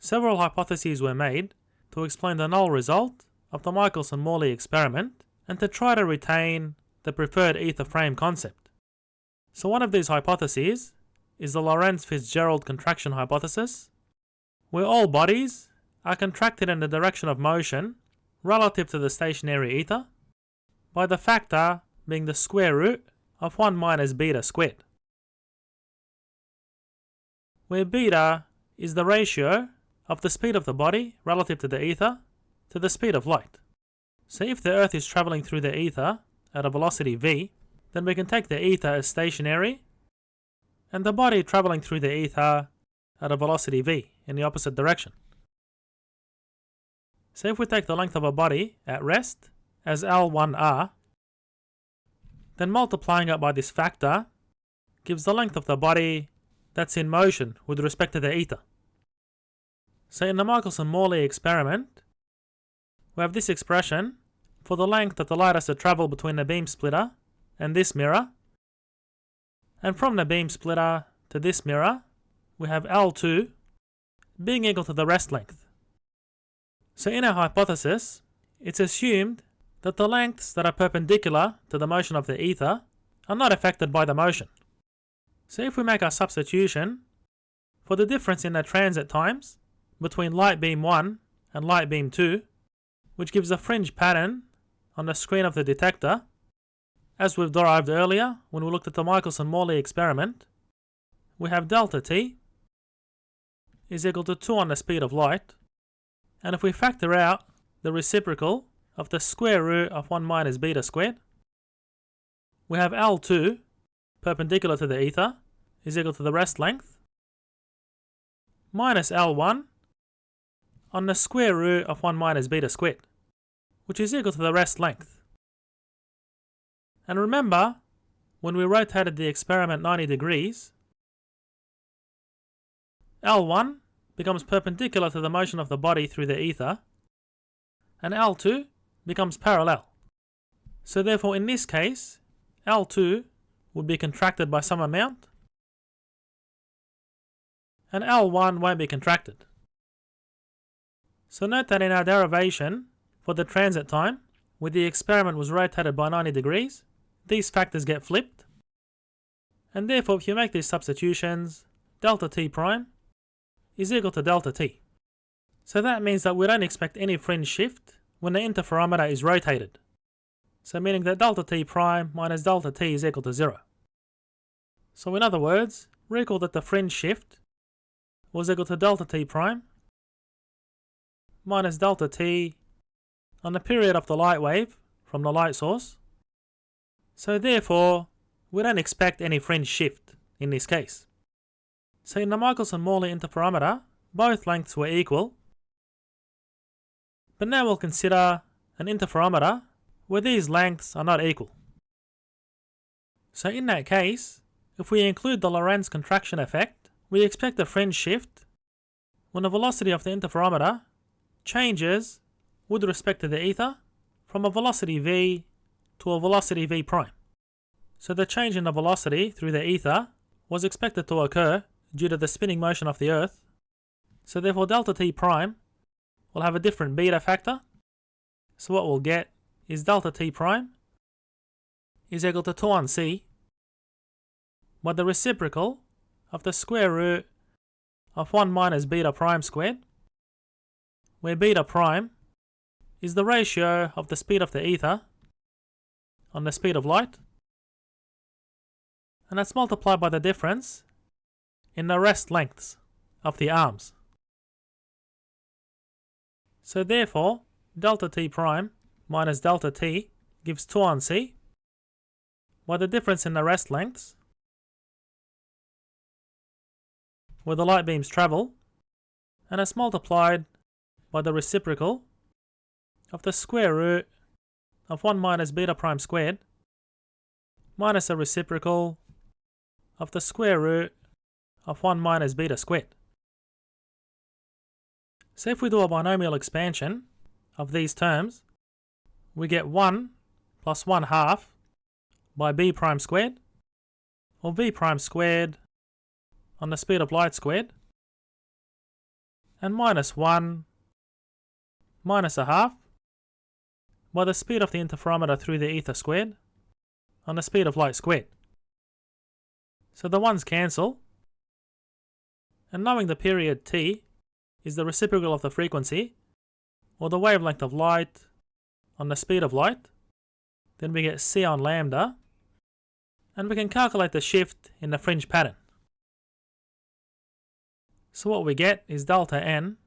Several hypotheses were made to explain the null result of the Michelson-Morley experiment and to try to retain the preferred ether frame concept. So one of these hypotheses is the Lorentz-FitzGerald Contraction Hypothesis, where all bodies are contracted in the direction of motion relative to the stationary ether by the factor being the square root of 1 minus beta squared, where beta is the ratio of the speed of the body relative to the ether to the speed of light. So if the Earth is travelling through the ether at a velocity v, then we can take the ether as stationary and the body travelling through the ether at a velocity v in the opposite direction. So if we take the length of a body at rest as L1r, then multiplying it by this factor gives the length of the body that's in motion with respect to the ether. So in the Michelson-Morley experiment, we have this expression for the length that the light has to travel between the beam splitter and this mirror, and from the beam splitter to this mirror we have L2 being equal to the rest length. So in our hypothesis, it's assumed that the lengths that are perpendicular to the motion of the ether are not affected by the motion. So if we make our substitution for the difference in the transit times between light beam 1 and light beam 2, which gives a fringe pattern on the screen of the detector, as we've derived earlier when we looked at the Michelson-Morley experiment, we have delta t is equal to 2 on the speed of light, and if we factor out the reciprocal of the square root of 1 minus beta squared, we have L2 perpendicular to the ether is equal to the rest length minus L1 on the square root of 1 minus beta squared, which is equal to the rest length. And remember, when we rotated the experiment 90 degrees, L1 becomes perpendicular to the motion of the body through the ether, and L2 becomes parallel. So therefore in this case, L2 would be contracted by some amount, and L1 won't be contracted. So note that in our derivation for the transit time, where the experiment was rotated by 90 degrees, these factors get flipped, and therefore if you make these substitutions, delta t prime is equal to delta t. So that means that we don't expect any fringe shift when the interferometer is rotated. So meaning that delta t prime minus delta t is equal to 0. So in other words, recall that the fringe shift was equal to delta t prime minus delta t on the period of the light wave from the light source. So therefore, we don't expect any fringe shift in this case. So in the Michelson-Morley interferometer, both lengths were equal. But now we'll consider an interferometer where these lengths are not equal. So in that case, if we include the Lorentz contraction effect, we expect a fringe shift when the velocity of the interferometer changes with respect to the ether from a velocity v to a velocity v prime. So the change in the velocity through the ether was expected to occur due to the spinning motion of the Earth. So therefore delta t prime will have a different beta factor. So what we'll get is delta t prime is equal to 2 on c by the reciprocal of the square root of 1 minus beta prime squared, where beta prime is the ratio of the speed of the ether on the speed of light, and that's multiplied by the difference in the rest lengths of the arms. So therefore, delta t prime minus delta t gives 2 on c by the difference in the rest lengths where the light beams travel, and it's multiplied by the reciprocal of the square root of 1 minus beta prime squared minus a reciprocal of the square root of 1 minus beta squared. So if we do a binomial expansion of these terms, we get 1 plus 1 half by b prime squared, or v prime squared on the speed of light squared, and minus 1 minus a half by the speed of the interferometer through the ether squared on the speed of light squared. So the 1's cancel, and knowing the period t is the reciprocal of the frequency or the wavelength of light on the speed of light, then we get c on lambda, and we can calculate the shift in the fringe pattern. So what we get is delta n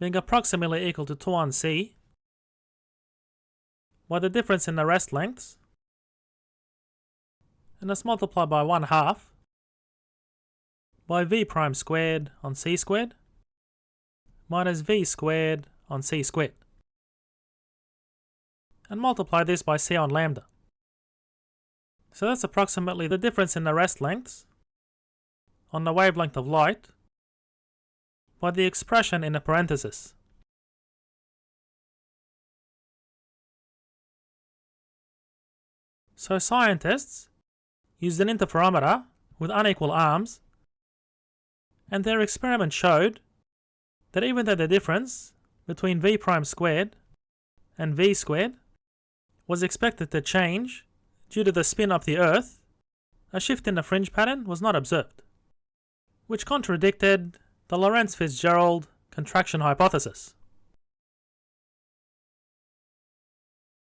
being approximately equal to 2 on c by the difference in the rest lengths, and let's multiply by 1/2 by v prime squared on c squared minus v squared on c squared, and multiply this by c on lambda. So that's approximately the difference in the rest lengths on the wavelength of light by the expression in the parenthesis. So scientists used an interferometer with unequal arms, and their experiment showed that even though the difference between v prime squared and v squared was expected to change due to the spin of the Earth, a shift in the fringe pattern was not observed, which contradicted the Lorentz FitzGerald Contraction Hypothesis.